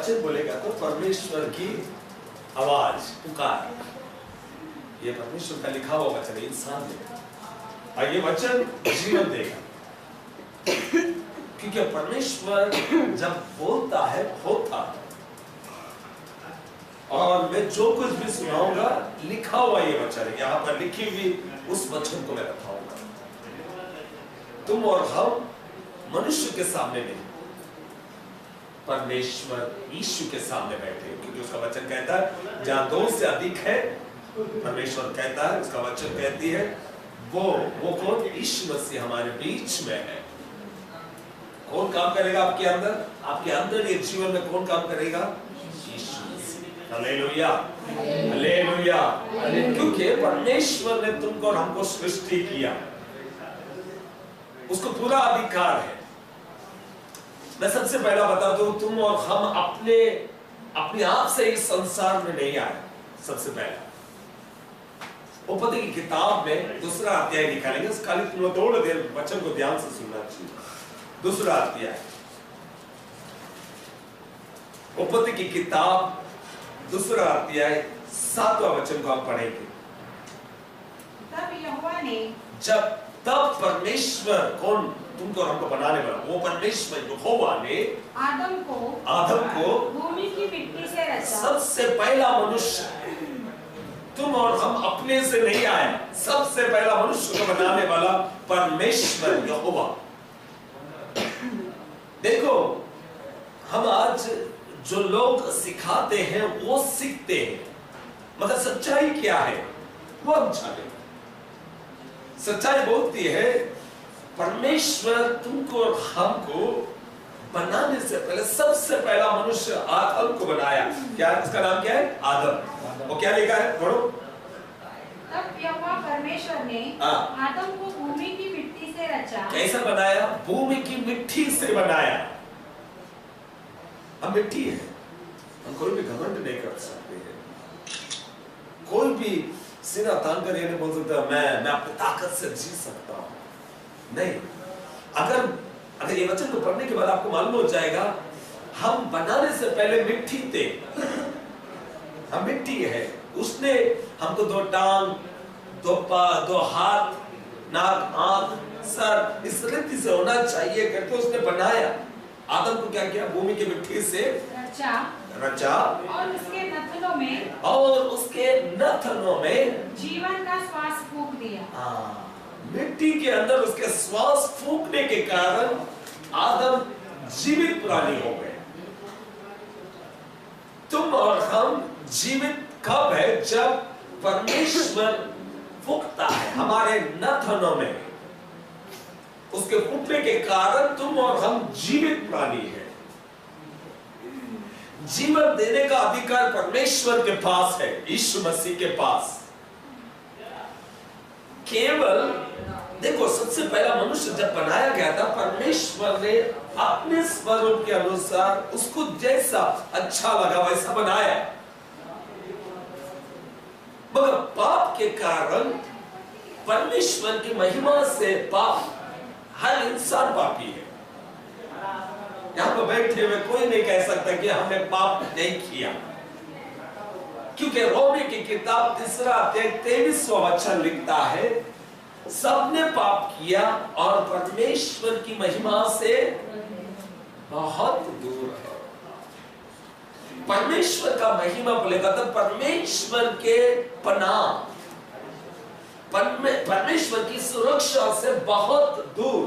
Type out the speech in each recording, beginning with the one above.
वचन बोलेगा तो परमेश्वर की आवाज, पुकार, ये परमेश्वर का लिखा हुआ वचन है, इंसान देगा और ये वचन जीवन देगा। क्योंकि परमेश्वर जब बोलता है होता है। और मैं जो कुछ भी सुनाऊंगा लिखा हुआ ये वचन है, यहाँ पर लिखी हुई उस वचन को मैं बताऊंगा। तुम और हम मनुष्य के सामने नहीं, परमेश्वर यीशु के सामने बैठे, क्योंकि उसका वचन कहता है जहां दो से अधिक है, परमेश्वर कहता है, उसका वचन कहती है वो कौन? यीशु मसीह हमारे बीच में है। कौन काम करेगा आपके अंदर? आपके अंदर ये जीवन में कौन काम करेगा? यीशु मसीह। Hallelujah, hallelujah. क्योंकि परमेश्वर ने तुमको और हमको सृष्टि किया, उसको पूरा अधिकार है। मैं सबसे पहला बता दूं, तुम और हम अपने आप से इस संसार में नहीं आए। सबसे पहला उपदेश की किताब में 2 अध्याय निकालेंगे, खाली तुम लोग थोड़ी देर वचन को ध्यान से सुनना चाहिए। 2 अध्याय उपदेश की किताब 2 अध्याय 7वां वचन को आप पढ़ेंगे। तब यहोवा ने, तब परमेश्वर, कौन? तुमको हमको बनाने वाला वो परमेश्वर यहोवा ने आदम को भूमि की मिट्टी से रचा। सबसे पहला मनुष्य, तुम और हम अपने से नहीं आए, सबसे पहला मनुष्य को बनाने वाला परमेश्वर यहोवा। देखो, हम आज जो लोग सिखाते हैं वो सीखते हैं, मगर सच्चाई क्या है वो हम जानते। सच्चाई बोलती है परमेश्वर तुमको और हमको बनाने से पहले सबसे पहला मनुष्य आदम को बनाया। क्या इसका नाम क्या है? आदम। वो क्या लिखा है? पढ़ो। तब यहोवा परमेश्वर ने आदम को भूमि की मिट्टी से रचा। कैसा बनाया? भूमि की मिट्टी से बनाया। हम मिट्टी है, हम कोई भी घमंड नहीं कर सकते हैं। कोई भी सीना तान कर ये नहीं बोल सकता मैं अपनी ताकत से जी सकता हूं। नहीं, अगर ये वचन को पढ़ने के बाद आपको मालूम हो जाएगा हम बनाने से पहले मिट्टी थे। हम मिट्टी है। उसने हमको 2 टांग, 2 हाथ, नाक, आंख, सर इस रीति से होना चाहिए करके उसने बनाया। आदम को क्या किया? भूमि की मिट्टी से रचा और उसके नथनों में जीवन का श्वास फूंक दिया। मिट्टी के अंदर उसके श्वास फूंकने के कारण आदम जीवित प्राणी हो गए। तुम और हम जीवित कब है? जब परमेश्वर फूंकता है हमारे नथनों में, उसके फूंकने के कारण तुम और हम जीवित प्राणी है। जीवन देने का अधिकार परमेश्वर के पास है, यीशु मसीह के पास। केवल देखो, सबसे पहला मनुष्य जब बनाया गया था, परमेश्वर ने अपने स्वरूप के अनुसार उसको जैसा अच्छा लगा वैसा बनाया। मगर पाप के कारण परमेश्वर की महिमा से हर इंसान पापी है। यहां पर बैठे हुए कोई नहीं कह सकता कि हमने पाप नहीं किया, क्योंकि रोमी की किताब 3 अध्याय 23वां वचन लिखता है सबने पाप किया और परमेश्वर की महिमा से बहुत दूर है। परमेश्वर का महिमा बोलेगा तो परमेश्वर के पनाह, परमेश्वर की सुरक्षा से बहुत दूर।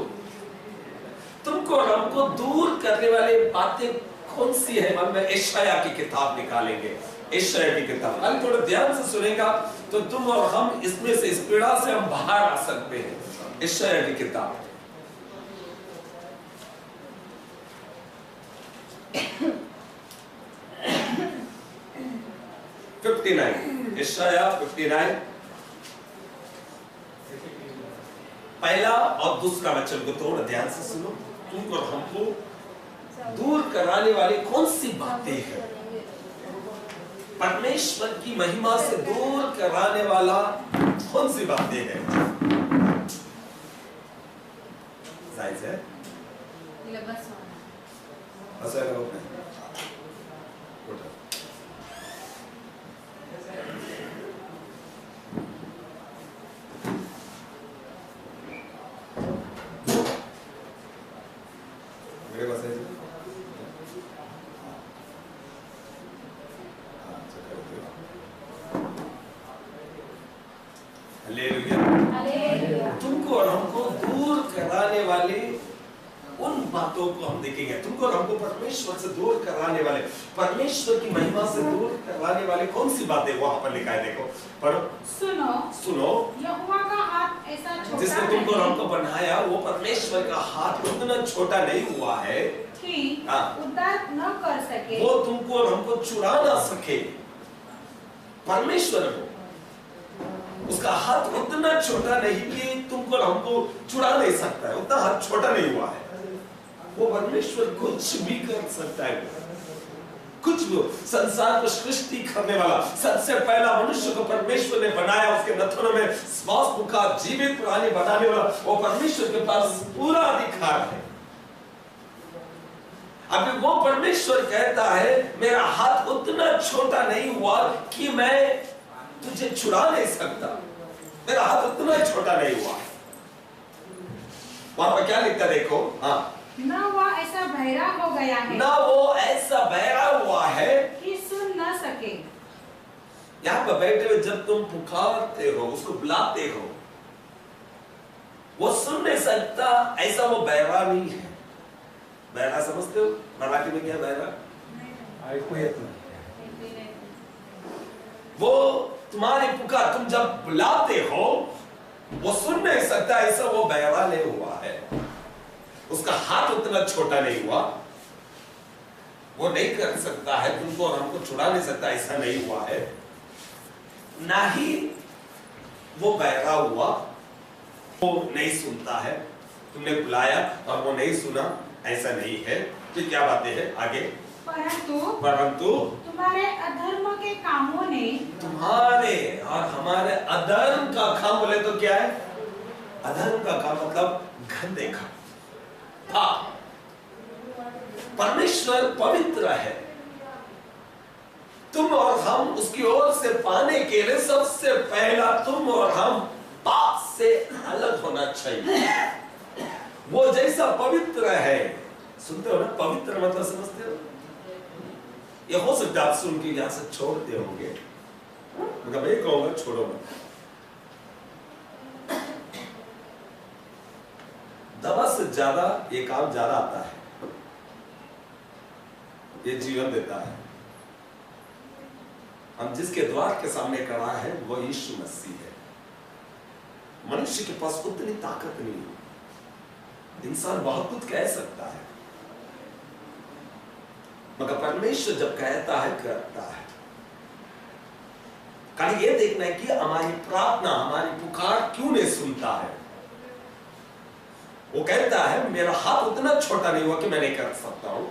तुमको और हमको दूर करने वाली बातें कौन सी है? हम यशायाह की किताब निकालेंगे। यशायाह की किताब अगर थोड़ा ध्यान से सुनेगा तो तुम और हम इसमें से, इस पीड़ा से हम बाहर आ सकते हैं। यशायाह की किताब 59, यशायाह 59 पहला और दूसरा वचन को थोड़ा ध्यान से सुनो। तुमको और हमको दूर कराने वाली कौन सी बातें हैं? परमेश्वर की महिमा से दूर कराने वाला कौन सी बातें हैं? जायज है? हालेलुया। तुमको और हमको दूर कराने वाले उन बातों को हम देखेंगे। तुमको और हमको परमेश्वर से दूर कराने वाले, परमेश्वर की महिमा से दूर कराने वाले कौन सी बातें वहां पर लिखा है, देखो पढ़ो। सुनो यहोवा का हाथ ऐसा छोटा जिसने तुमको और हमको बनाया, वो परमेश्वर का हाथ उतना छोटा नहीं हुआ है कि उद्धार न कर सके, वो तुमको और हमको छुड़ा ना सके। परमेश्वर को उसका हाथ उतना छोटा नहीं कि तुमको और हमको छुड़ा नहीं सकता है, उतना हाथ छोटा नहीं हुआ है। वो परमेश्वर कुछ भी कर सकता है, कुछ भी। संसार को सृष्टि करने वाला, सबसे पहला मनुष्य को परमेश्वर ने बनाया, उसके नथनों में श्वास फूंका, जीवित प्राणी बनाने वाला वो परमेश्वर के पास पूरा अधिकार है। अभी वो परमेश्वर कहता है मेरा हाथ उतना छोटा नहीं हुआ कि मैं तुझे छुड़ा नहीं सकता, मेरा हाथ उतना छोटा नहीं हुआ। वहां पर क्या लिखता देखो, हाँ, ना वो ऐसा बहरा हो गया है, ना वो ऐसा बहरा हुआ है कि सुन न सके। यहाँ पर बैठे हुए जब तुम पुकारते हो, उसको बुलाते हो, वो सुन नहीं सकता, ऐसा वो बहरा नहीं है। बहरा समझते हो मराठी में क्या बहरा? वो तुम्हारी पुकार तुम जब बुलाते हो वो सुन नहीं सकता, ऐसा वो बहरा नहीं हुआ है। उसका हाथ उतना छोटा नहीं हुआ, वो नहीं कर सकता है तुमको और हमको छुड़ा नहीं सकता, ऐसा नहीं हुआ है। ना ही वो बहरा हुआ, वो नहीं सुनता है, तुमने बुलाया और वो नहीं सुना, ऐसा नहीं है। तो क्या बातें हैं आगे? परंतु तुम्हारे अधर्म के कामों ने, तुम्हारे और हमारे अधर्म का काम बोले तो क्या है? अधर्म का काम मतलब गंदे काम। परमेश्वर पवित्र है, तुम और हम उसकी ओर से पाने के लिए सबसे पहला तुम और हम पाप से अलग होना चाहिए। वो जैसा पवित्र है, सुनते हो ना, पवित्र मतलब समझते हो? ये हो सकता है आप सुन के यहां से छोड़ते होंगे, मगर मैं कहूंगा छोड़ो मत। दवा से ज्यादा ये काम ज्यादा आता है, ये जीवन देता है। हम जिसके द्वार के सामने खड़ा है वो यीशु मसीह है। मनुष्य के पास उतनी ताकत नहीं है, इंसान बहुत कुछ कह सकता है, मगर परमेश्वर जब कहता है करता है। खाली ये देखना है कि हमारी प्रार्थना, हमारी पुकार क्यों नहीं सुनता है। वो कहता है मेरा हाथ उतना छोटा नहीं हुआ कि मैं नहीं कर सकता हूं,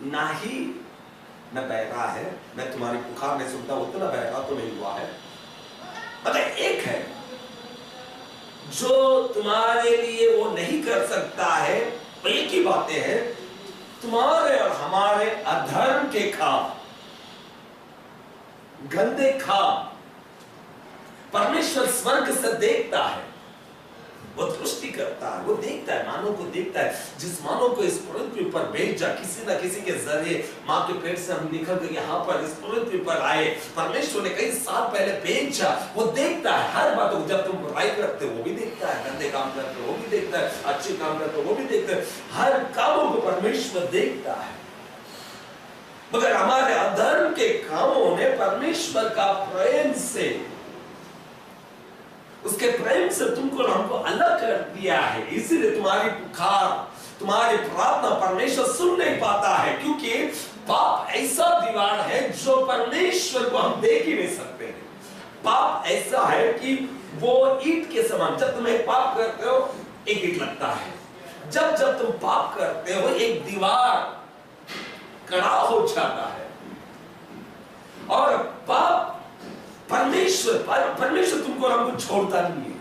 ना ही मैं बहरा है, मैं तुम्हारी पुकार नहीं सुनता, उतना बहरा तो नहीं हुआ है। मगर एक है जो तुम्हारे लिए वो नहीं कर सकता है, एक ही बातें हैं, तुम्हारे और हमारे अधर्म के काम, गंदे काम। परमेश्वर स्वर्ग से देखता है, वो दृष्टि करता है, वो देखता है, मानव को देखता है। जिस मानव को इस पृथ्वी पर भेजा, किसी ना किसी के जरिए मां के पेट से हम निकल कर यहाँ पर इस पृथ्वी पर आए, परमेश्वर ने कई साल पहले भेजा, वो देखता है हर बात को। जब तुम बुराई करते हो वो भी देखता है, गंदे काम करते हो वो भी देखता है, अच्छे काम करते हो वो भी देखता है, हर कामों को परमेश्वर देखता है। मगर हमारे अधर्म के कामों ने परमेश्वर का प्रेम से, उसके प्रेम से तुमको हमको अलग कर दिया है। इसीलिए तुम्हारी पुकार, तुम्हारी प्रार्थना परमेश्वर सुन नहीं पाता है, क्योंकि पाप ऐसा दीवार है जो परमेश्वर को हम देख ही नहीं सकते हैं। पाप ऐसा है कि वो ईंट के समान, जब तुम एक पाप करते हो एक ईंट लगता है, जब जब तुम पाप करते हो एक दीवार कड़ा हो जाता है। और पाप परमेश्वर तुमको हमको छोड़ता नहीं है।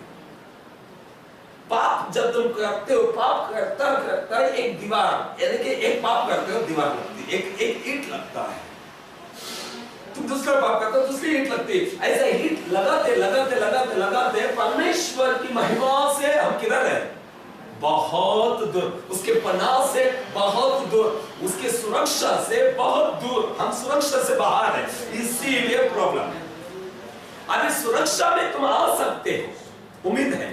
पाप जब तुम करते हो, पाप करता करता एक दीवार, यानी कि एक पाप करते हो दीवार लगती है, एक ईंट लगता है। तुम दूसरा पाप करते हो दूसरी ईंट लगती है। ऐसे ईंट लगाते लगाते लगाते लगाते परमेश्वर की महिमा से हम किधर है? बहुत दूर, उसके पनाह से बहुत दूर, उसके सुरक्षा से बहुत दूर, हम सुरक्षा से बाहर है। इसीलिए प्रॉब्लम है। अभी सुरक्षा में तुम आ सकते हो, उम्मीद है।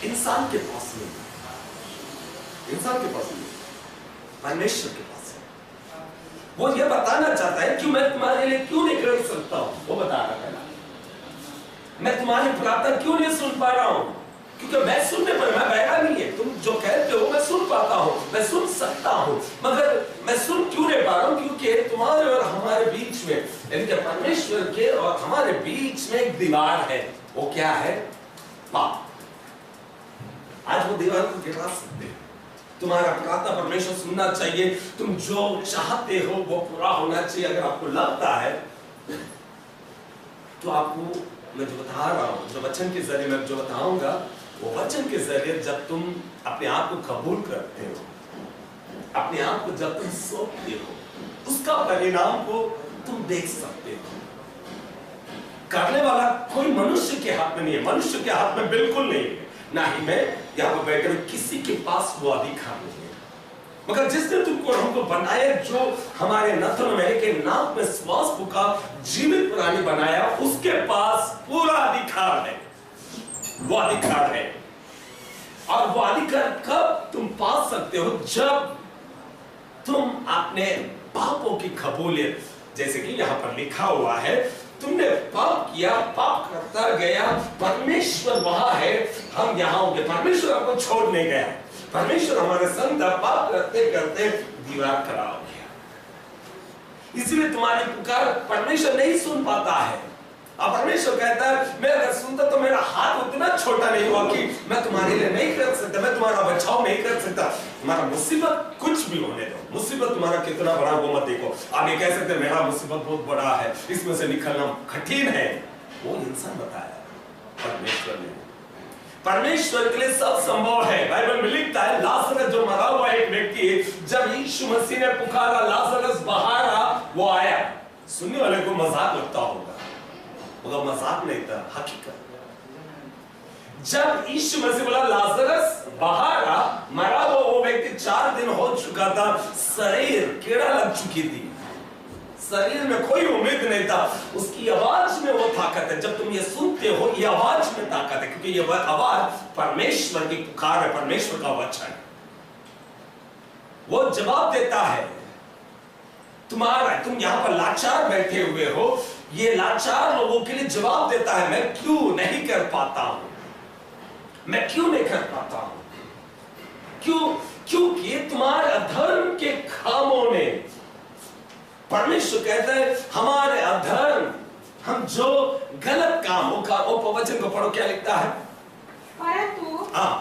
इंसान के पास नहीं, इंसान के पास नहीं, परमेश्वर के पास है। वो ये बताना चाहता है कि मैं तुम्हारे लिए क्यों नहीं कर सकता हूं, वो बता रहा है। मैं तुम्हारी प्रार्थना क्यों नहीं सुन पा रहा हूं, क्योंकि मैं सुनने पर, मैं बहरा नहीं है, तुम जो कहते हो मैं सुन पाता हूं, मैं सुन सकता हूं, मगर मैं सुन क्यों नहीं पा रहा हूं, क्योंकि तुम्हारे और हमारे बीच में, यानी कि परमेश्वर के और हमारे बीच में एक दीवार है। वो क्या है? पाप। आज वो दीवार को गिरा सकते हैं। तुम्हारा प्रार्थना परमेश्वर सुनना चाहिए, तुम जो चाहते हो वो पूरा होना चाहिए। अगर आपको लगता है तो आपको मैं जो बता रहा हूं, जो वचन के जरिए मैं जो बताऊंगा, वो वचन के जरिए जब तुम अपने आप को कबूल करते हो, अपने आप को जब तुम सौंपते हो, उसका परिणाम को तुम देख सकते हो। करने वाला कोई मनुष्य के हाथ में नहीं है, मनुष्य के हाथ में बिल्कुल नहीं है, ना ही मैं यहाँ पर बैठे हुए किसी के पास वो अधिकार नहीं है। मगर जिसने तुमको हमको बनाया, जो हमारे नथन में के नाक में श्वास फूका, जीवित प्राणी बनाया, उसके पास पूरा अधिकार है। वो अधिकार है। और वो अधिकार कब तुम पा सकते हो? जब तुम अपने पापों की कबूलियत, जैसे कि यहाँ पर लिखा हुआ है, तुमने पाप किया, पाप करता गया, परमेश्वर वहां है, हम यहाँ होंगे। परमेश्वर आपको छोड़ नहीं गया, परमेश्वर हमारे संग था, पाप करते करते दीवार खड़ा हो गया। इसलिए तुम्हारी पुकार परमेश्वर नहीं सुन पाता है। अब परमेश्वर कहता है, मैं अगर सुनता तो मेरा हाथ उतना छोटा नहीं हुआ कि मैं तुम्हारे लिए नहीं कर सकता, मैं तुम्हारा बचाव नहीं कर सकता। तुम्हारा मुसीबत कुछ भी होने दो, मुसीबत तुम्हारा कितना बड़ा वो मत देखो। आप ये कह सकते हैं मेरा मुसीबत बहुत बड़ा है, इसमें से निकलना कठिन है। वो इंसान बताया, परमेश्वर ने। परमेश्वर के लिए सब संभव है। बाइबल में लिखता है, लाजरस जो मरा हुआ एक व्यक्ति, जब यीशु मसीह ने पुकारा, लाजरस बाहर आ, वो आया। सुनने वाले को मजाक लगता होगा, मगर मजाक नहीं था, हकीकत। जब यीशु मसीह बोला लाजरस बाहर आ, मरा हुआ वो व्यक्ति 4 दिन हो चुका था, शरीर कीड़ा लग चुकी थी, शरीर में कोई उम्मीद नहीं था। उसकी आवाज में वो ताकत है। जब तुम ये सुनते हो, ये आवाज में ताकत है, क्योंकि ये आवाज परमेश्वर की पुकार है, परमेश्वर का वचन। वो जवाब देता है तुम्हारा, तुम यहां पर लाचार बैठे हुए हो, ये लाचार लोगों के लिए जवाब देता है, मैं क्यों नहीं कर पाता हूं, मैं क्यों नहीं कर पाता हूं, क्यों? क्योंकि तुम्हारे अधर्म के कामों ने, परमेश्वर कहता है हमारे अधर्म, हम जो गलत काम का, वो वचन को पढ़ो, क्या लिखता है? परंतु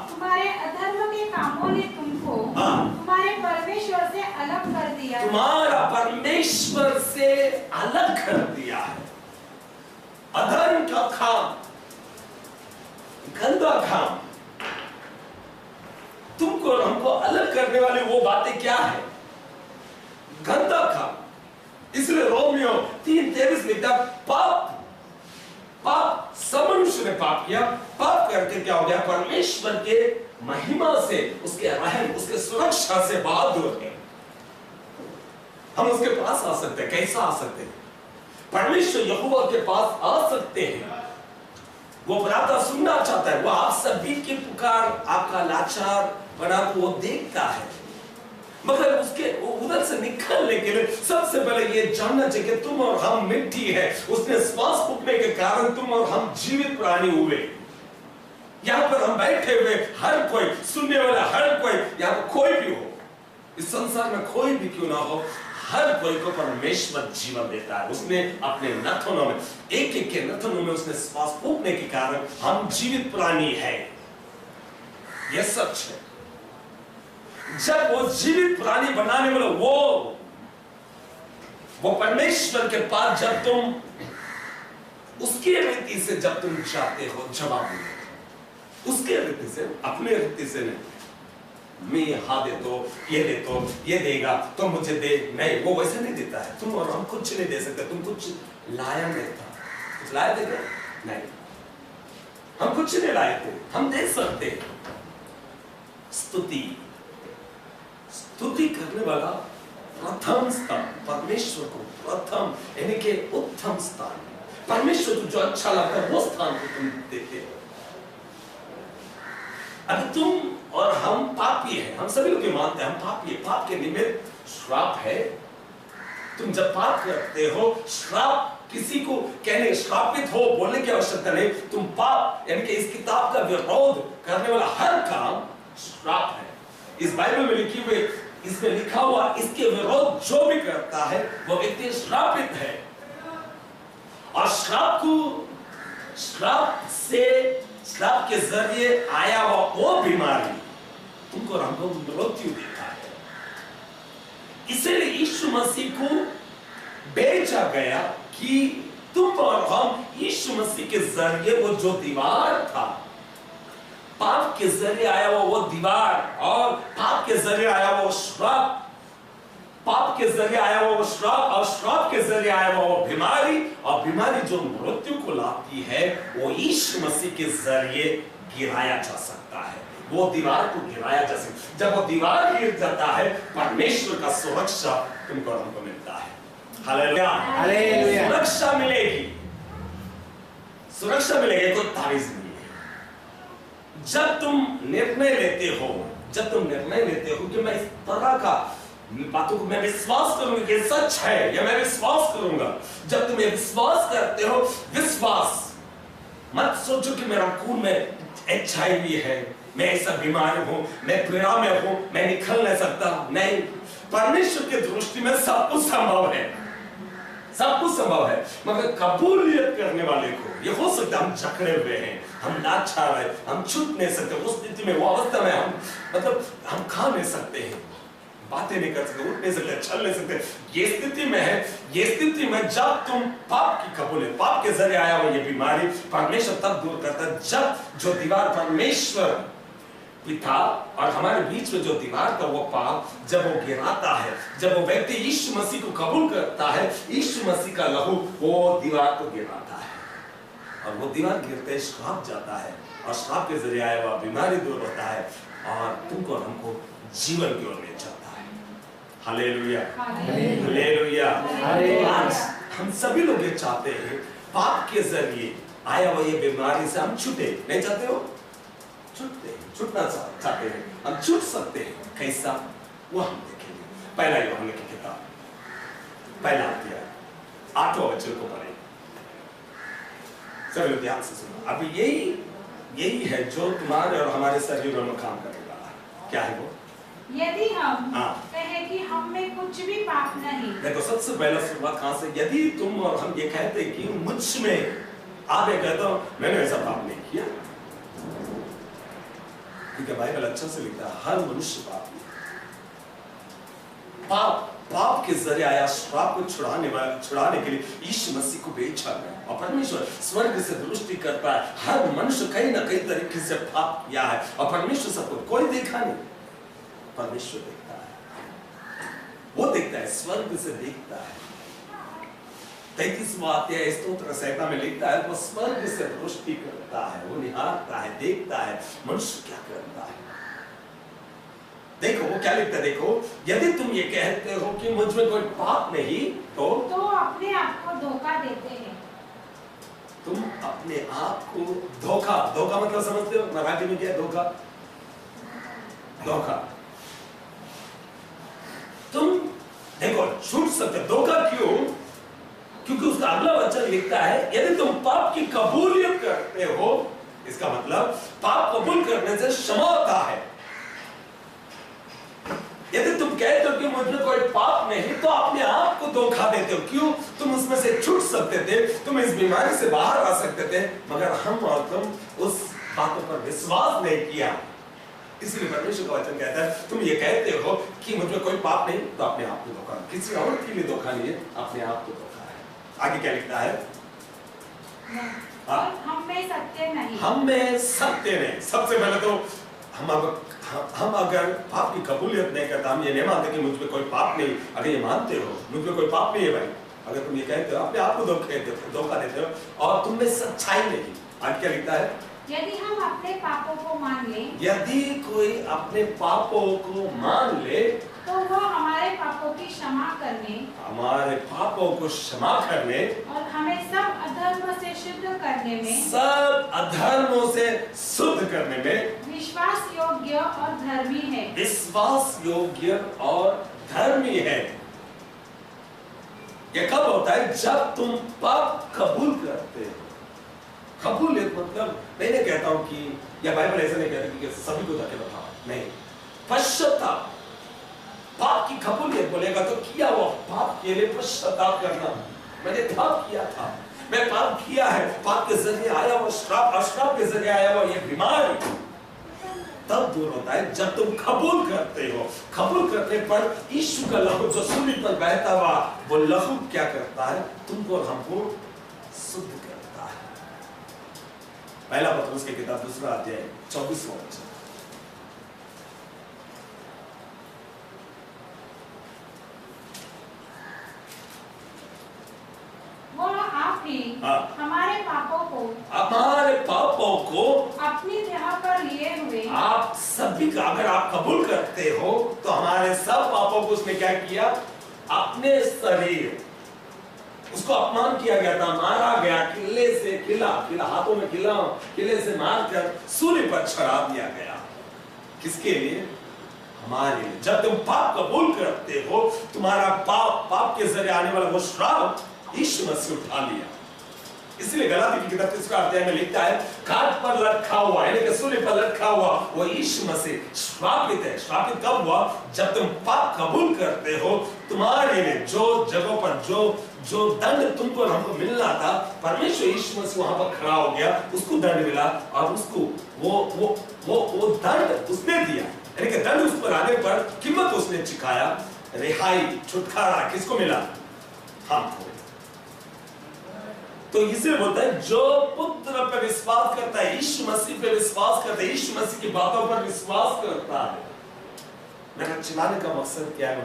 तुम्हारे अधर्म के कामों ने तुमको तुम्हारे परमेश्वर से अलग कर दिया, तुम्हारा परमेश्वर से अलग कर दिया है। अधर्म का काम, गंदा काम, तुमको और हमको अलग करने वाली वो बातें क्या है? गंदा काम। इसलिए रोमियो 3:23 लिखता, पाप सब मनुष्य ने पाप किया, पाप करके क्या हो गया? परमेश्वर के महिमा से, उसके रहम, उसके सुरक्षा से बहादुर है। हम उसके पास आ सकते हैं। कैसा आ सकते हैं? परमेश्वर यहोवा के पास आ सकते हैं। वो प्रार्थना सुनना चाहता है, वो आप सभी की पुकार, आपका लाचार बना को वो देखता है। मगर उसके उधर से निकलने के लिए सबसे पहले ये जानना चाहिए कि तुम और हम मिट्टी है, उसने श्वास फूकने के कारण तुम और हम जीवित प्राणी हुए। यहां पर हम बैठे हुए हर कोई, सुनने वाला हर कोई, यहां पर कोई भी हो, इस संसार में कोई भी क्यों ना हो, हर कोई को परमेश्वर जीवन देता है। उसने अपने नथनों में, एक एक के नथनों में उसने श्वास फूकने के कारण हम जीवित प्राणी है। यह सच है। जब वो जीवित प्राणी बनाने वाला वो परमेश्वर के पास, जब तुम उसके रीति से, जब तुम चाहते हो जवाब दो, उसके रीति से, अपने रीति से नहीं, मैं हाँ दे दो, ये देगा तो मुझे दे, नहीं, वो वैसे नहीं देता है। तुम और हम कुछ नहीं दे सकते। तुम कुछ लाया नहीं था, कुछ लाया थे क्या? नहीं, हम कुछ नहीं लाए थे। हम दे सकते। स्तुति करने वाला प्रथम स्थान, परमेश्वर को प्रथम यानी कि उत्तम स्थान, परमेश्वर को जो अच्छा लगता है वो स्थान को तुम देते हो। अभी तुम और हम पापी हैं, हम सभी लोग ये मानते हैं हम पापी हैं, पाप के निमित्त श्राप है। तुम जब पाप करते हो, श्राप किसी को कहने श्रापित हो बोलने की आवश्यकता नहीं, तुम पाप यानी कि इस किताब का विरोध करने वाला हर काम श्राप है। इस बाइबल में लिखी हुई, इसमें लिखा हुआ इसके विरोध जो भी करता है वो व्यक्ति श्रापित है। और श्राप के जरिए आया हुआ वो बीमारी तुमको और हमको मृत्यु देता है। इसलिए यीशु मसीह को बेचा गया कि तुम और हम यीशु मसीह के जरिए वो जो दीवार था, पाप के जरिए आया वो दीवार, और पाप के जरिए आया वो श्राप, पाप के जरिए आया वो श्राप, और श्राप के जरिए आया वो बीमारी, और बीमारी जो मृत्यु को लाती है वो यीशु मसीह के जरिए गिराया जा सकता है। वो दीवार को गिराया जा सकता। जब वो दीवार गिर जाता है, परमेश्वर का सुरक्षा तुमको और हमको मिलता है। Hallelujah, hallelujah. सुरक्षा मिलेगी, सुरक्षा मिलेगी, कोई तारीफ नहीं है। जब तुम निर्णय लेते हो कि मैं इस तरह का बातों को मैं विश्वास करूंगा कि सच है, या मैं विश्वास करूंगा, जब तुम ये विश्वास करते हो, विश्वास मत सोचो कि मेरा खून में HIV है, मैं ऐसा बीमार हूं, मैं पीड़ा में हूं, मैं निकल नहीं सकता। नहीं, परमेश्वर की दृष्टि में सब कुछ संभव है, सब कुछ संभव है। मगर कबूलियत करने वाले को, ये हो सकता है हम जकड़े हुए हैं, हम लाचार हैं, हम छूट नहीं सकते, उस स्थिति में, वो अवस्था में हम हम खा नहीं सकते हैं, बातें नहीं कर सकते, उठ नहीं सकते, चल नहीं सकते। ये स्थिति में है, ये स्थिति में जब तुम पाप की कबूलियत, पाप के जरिए आया हुआ ये बीमारी परमेश्वर तब दूर करता है जब जो दीवार परमेश्वर पिता और हमारे बीच में जो दीवार का वो पाप जब वो गिराता है, जब वो व्यक्ति यीशु मसीह को कबूल करता है, यीशु मसीह का लहू वो दीवार को गिराता है, और वो दीवार गिरते श्राप जाता है, और श्राप के जरिए आया हुआ बीमारी दूर होता है, और तुमको और हमको जीवन की ओर ले जाता है। Hallelujah, hallelujah. आज हम सभी लोग ये चाहते हैं पाप के जरिए आया हुआ ये बीमारी से हम छूटे। नहीं चाहते हो? छूटना चाहते हैं, हम छूट सकते हैं। कैसा? वो हम देखेंगे। पहला यूहन्ना की किताब, पहला अध्याय 8वां वचन को पढ़ें। सभी लोग ध्यान से सुनो। अभी यही है जो तुम्हारे और हमारे शरीरों में काम करने वाला है। क्या है वो? यदि हम कहें कि हम में कुछ भी पाप नहीं। देखो, सबसे पहला शुरुआत कहां से? यदि तुम और हम ये कहते कि मुझ में, आप ये कहते हो मैंने ऐसा पाप नहीं किया, क्योंकि बाइबल अच्छा से लिखता है हर मनुष्य पापी है। पाप के जरिए आया श्राप को छुड़ाने के लिए यीशु मसीह को बेचा गया, और परमेश्वर स्वर्ग से दृष्टि करता है। हर मनुष्य कहीं ना कहीं तरीके से पाप किया है, और परमेश्वर सबको कोई देखा नहीं, परमेश्वर देखता है, वो देखता है, स्वर्ग से देखता है। 33वां अध्याय स्तोत्र संहिता में लिखता है वो स्वर्ग से दृष्टि करता है, वो निहारता है, देखता है मनुष्य क्या करता है। देखो वो क्या लिखता है, देखो, यदि तुम ये कहते हो कि मुझ में कोई पाप नहीं, तो अपने आप को धोखा देते हैं। तुम अपने आप को धोखा मतलब समझते हो? मराठी में क्या है धोखा? धोखा। तुम देखो छूट सकते। धोखा क्यों? क्योंकि उसका अगला वचन लिखता है यदि तुम पाप की कबूलियत करते हो, इसका मतलब पाप कबूल करने से क्षमा होता है। यदि तुम कहते हो कि मुझ में कोई पाप नहीं, तो अपने आप को धोखा देते हो। क्यों? तुम उसमें से छूट सकते थे, तुम इस बीमारी से बाहर आ सकते थे, मगर हम और तुम उस बातों पर विश्वास नहीं किया। इसलिए परमेश्वर का वचन कहता है तुम ये कहते हो कि मुझ में कोई पाप नहीं, तो अपने आप को धोखा, किसी और के लिए धोखा नहीं है, अपने आप को धोखा है। आगे क्या लिखता है? हम में सत्य नहीं। हम में सत्य नहीं। सबसे पहले तो हम अगर पाप की कबूलियत नहीं करते, हम ये नहीं मानते कि मुझ में कोई पाप नहीं, अगर ये मानते हो मुझ में कोई पाप नहीं है भाई, अगर तुम ये कहते हो अपने आप को धोखा देते हो और तुम में सच्चाई नहीं। आगे क्या लिखता है? यदि हम अपने पापों को मान ले, यदि कोई अपने पापों को मान ले, तो वो हमारे पापों की क्षमा करने हमारे पापों को क्षमा करने और हमें सब अधर्म से शुद्ध करने में, सब अधर्मों से शुद्ध करने में विश्वास योग्य और धर्मी है। विश्वास योग्य और धर्मी है। ये कब होता है? जब तुम पाप कबूल करते हो। कबूलियत मतलब, मैं नहीं कहता हूं कि, या बाइबल ऐसा नहीं कहता कि सभी को धकेल उठाओ, नहीं। पश्चाताप, पाप की कबूलियत बोलेगा तो किया हुआ पाप के लिए पश्चाताप करना। मैंने पाप किया था, मैं पाप किया है, पाप के जरिए आया हुआ श्राप, अश्राप के जरिए आया हुआ ये बीमारी तब दूर होता है जब तुम कबूल करते हो। कबूल करने पर यीशु का लहू जो सूली पर बहता हुआ, वो लहू क्या करता है? तुमको और हमको शुद्ध करता है। पहला पत्रुस की किताब 2 अध्याय 24वां वचन। वो आप ही हमारे पापों को अपनी देह पर लिए हुए, आप सभी का अगर आप कबूल करते हो तो हमारे सब पापों को उसने क्या किया? अपने शरीर, उसको अपमान किया गया था, मारा गया, किले से किला हाथों में किले से मारकर सूली पर चढ़ा दिया गया। किसके लिए? हमारे लिए। जब तुम पाप कबूल करते हो, तुम्हारा पाप के जरिए आने वाला वो श्राप यीशु मसीह उठा लिया। इसलिए गलाती की किताब 3 अध्याय में लिखता है, काट पर लटका हुआ, यानी कि सूली पर लटका हुआ वो यीशु मसीह श्रापित है। श्रापित कब हुआ? जब तुम पाप कबूल करते हो, तुम्हारे लिए जो जगहों पर जो दंड तुमको हमको मिलना था, परमेश्वर यीशु मसीह वहां पर खड़ा हो गया, उसको दंड मिला और उसको वो दंड उसने दिया। यानी कि दंड उस पर आने पर कीमत उसने चुकाया, रिहाई, छुटकारा किसको मिला? हमको। तो इसे बोलता है जो पुत्र पे विश्वास करता है, यीशु मसीह पे विश्वास करता है, यीशु मसीह की बातों पर विश्वास करता है। मेरा चिल्लाने का मकसद क्या है?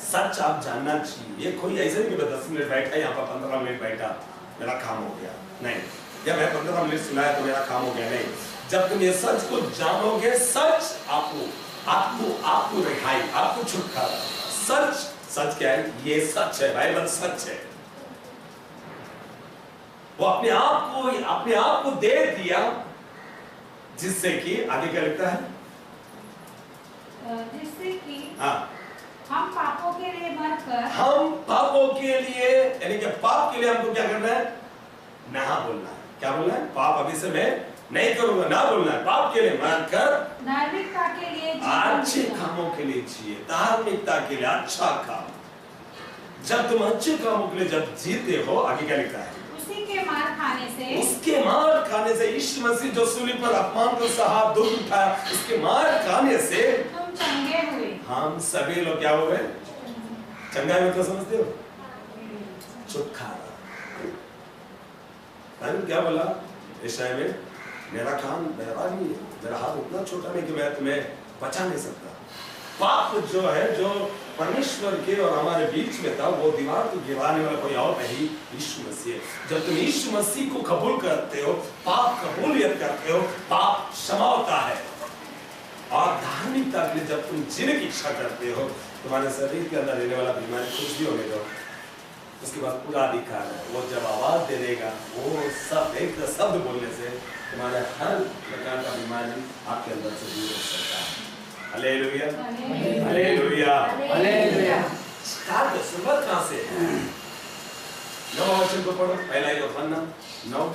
सच आप जानना चाहिए। ये कोई ऐसा नहीं कि 10 मिनट बैठा, यहाँ पर 15 मिनट बैठा, मेरा काम हो गया, नहीं। या मैं 15 मिनट सुनाया तो मेरा काम हो गया, नहीं। जब तुम ये सच को जानोगे, सच आपको रिहाई, आपको छुटकारा। सच क्या है? ये सच है, बाइबल सच है। वो अपने आप को दे दिया, जिससे कि आगे क्या लिखता है? जिससे कि हाँ, हम पापों के लिए मरकर, हम पापों के लिए, यानी कि पाप के लिए हमको क्या करना है? ना बोलना है। क्या बोलना है? पाप अभी से मैं नहीं करूंगा, ना बोलना है। पाप के लिए मरकर धार्मिकता के लिए, अच्छे कामों के लिए जिए। धार्मिकता के लिए अच्छा काम। जब तुम अच्छे कामों के लिए जब जीते हो, आगे क्या लिखता है? उसके मार खाने से यीशु मसीह जो सूली पर अपमान को सहा, दुख उठाया, उसके मार खाने से तुम चंगे हुए। हम सभी लोग क्या हो गए? चंगा में तो समझते हो? छुटकारा। क्या बोला यशायाह में? मेरा काम बड़ा नहीं है, मेरा हाथ उतना छोटा नहीं कि मैं तुम्हें बचा नहीं सकता। पाप जो है, जो परमेश्वर के और हमारे बीच में था, वो दीवार को गिराने वाला कोई और नहीं, यीशु मसीह है। जब तुम यीशु मसीह को कबूल करते हो, पाप कबूलियत करते हो, पाप क्षमा होता है। और धार्मिकता के लिए जब तुम जीने की इच्छा करते हो, तुम्हारे शरीर के अंदर रहने वाला बीमारी कुछ भी होने दो, उसके बाद पूरा अधिकार है। वो जब आवाज दे देगा, वो सब एक शब्द बोलने से तुम्हारे हर प्रकार का बीमारी आपके अंदर से दूर हो सकता है। Hallelujah, hallelujah, hallelujah. स्टार्ट शुरुआत कहाँ से? 9 वचन को पढ़ो, पहला यूहन्ना 9।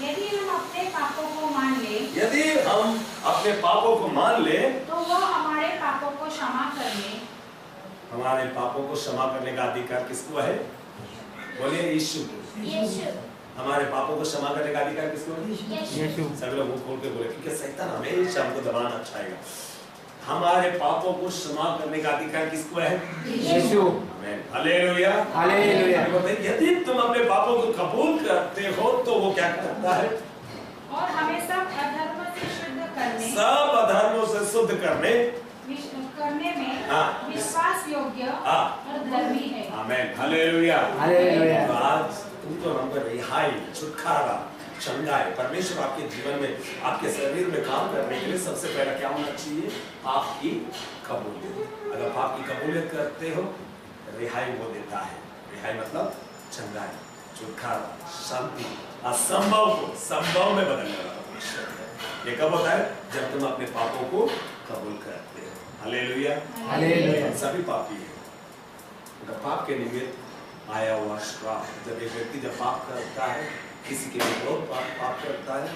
यदि हम अपने पापों को मान ले, यदि हम अपने पापों को मान ले, तो वो हमारे पापों को क्षमा करने, हमारे पापों को क्षमा करने का अधिकार किसको है? बोलिए यीशु को। यीशु। हमारे पापों को क्षमा करने का अधिकार किसको है? यीशु। सभी लोग मुंह खोल के बोले, क्योंकि शैतान हमेशा हमको दबाना चाहेगा। हमारे पापों को क्षमा करने का अधिकार किसको है? यीशु। आमीन, हालेलुया, हालेलुया। यदि तुम अपने पापों को कबूल करते हो तो वो क्या करता है? और हमें सब अधर्म से शुद्ध करने, सब अधर्मों से शुद्ध करने में हाँ, विश्वास योग्य हाँ, और धर्मी है। आमीन, हालेलुया, हालेलुया। आज तुम तो हमको रिहाई, छुटकारा, चंगाई, परमेश्वर आपके जीवन में, आपके शरीर में काम करने के लिए सबसे पहला क्या होना चाहिए? आपकी कबूलियत। अगर पाप की कबूलियत करते हो, रिहाई वो देता है। रिहाई मतलब चंगाई, छुटकारा, शांति, असंभव को संभव में बदलने वाला परमेश्वर है। ये कब होता है? जब तुम अपने पापों को कबूल करते हो। Hallelujah, hallelujah. सभी पापी है, अगर पाप के निमित्त आया हुआ श्राप, जब एक व्यक्ति जब पाप करता है, किसी के विरोध पाप करता है,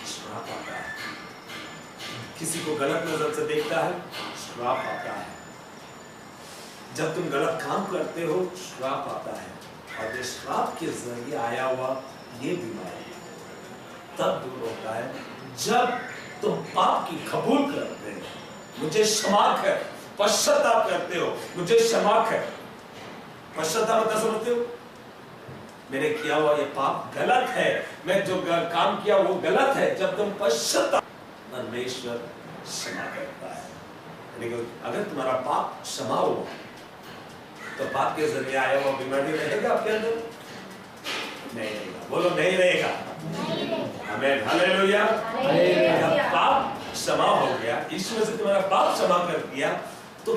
श्राप आता है। किसी को गलत नजर से देखता है, श्राप आता है। जब तुम गलत काम करते हो, श्राप आता है। और ये श्राप के जरिए आया हुआ ये बीमारी तब दूर होता है जब तुम पाप की कबूल करते हो। मुझे क्षमा कर, पश्चाताप करते हो, मुझे क्षमा कर। पश्चाताप मतलब समझते हो? मैंने किया हुआ ये पाप गलत है, मैं जो काम किया वो गलत है। जब तुम पश्चाताप, परमेश्वर क्षमा करता है। लेकिन अगर तुम्हारा पाप क्षमा हो तो पाप के जरिए आया हुआ बीमारी रहेगा आपके अंदर? नहीं रहेगा। बोलो नहीं रहेगा। आमीन, हालेलुया। जब पाप क्षमा हो गया, ईश्वर से तुम्हारा पाप क्षमा कर दिया, तो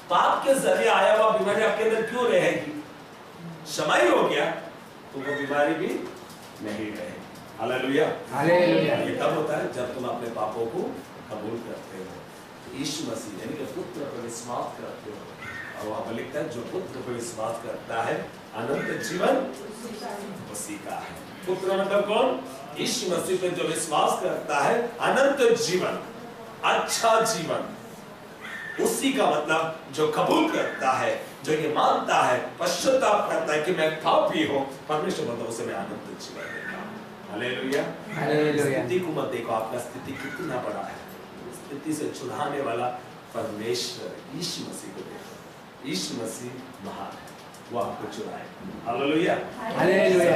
पाप के जरिए आया हुआ बीमारी आपके अंदर क्यों रहेगी? क्षमा ही हो गया तो वो बीमारी भी नहीं रहेगी। Hallelujah, hallelujah. ये कब होता है? जब तुम अपने पापों को कबूल करते हो, यीशु मसीह यानी कि पुत्र पर विश्वास करते हो। और वहां पर लिखता है जो पुत्र पर विश्वास करता है अनंत जीवन उसी का है। पुत्र मतलब कौन? यीशु मसीह पे जो विश्वास करता है अनंत जीवन, अच्छा जीवन, उसी का मतलब जो कबूल करता है, जो ये मानता है, पश्चाताप करता है कि मैं पापी हूं, परमेश्वर मतलब उसे मैं अनंत जीवन देता हूं। Hallelujah, hallelujah. स्थिति को मत देखो, आपका स्थिति कितना बड़ा है। स्थिति से छुड़ाने वाला परमेश्वर यीशु मसीह को देखो। यीशु मसीह महान है, वो आपको चुराए। Hallelujah, hallelujah.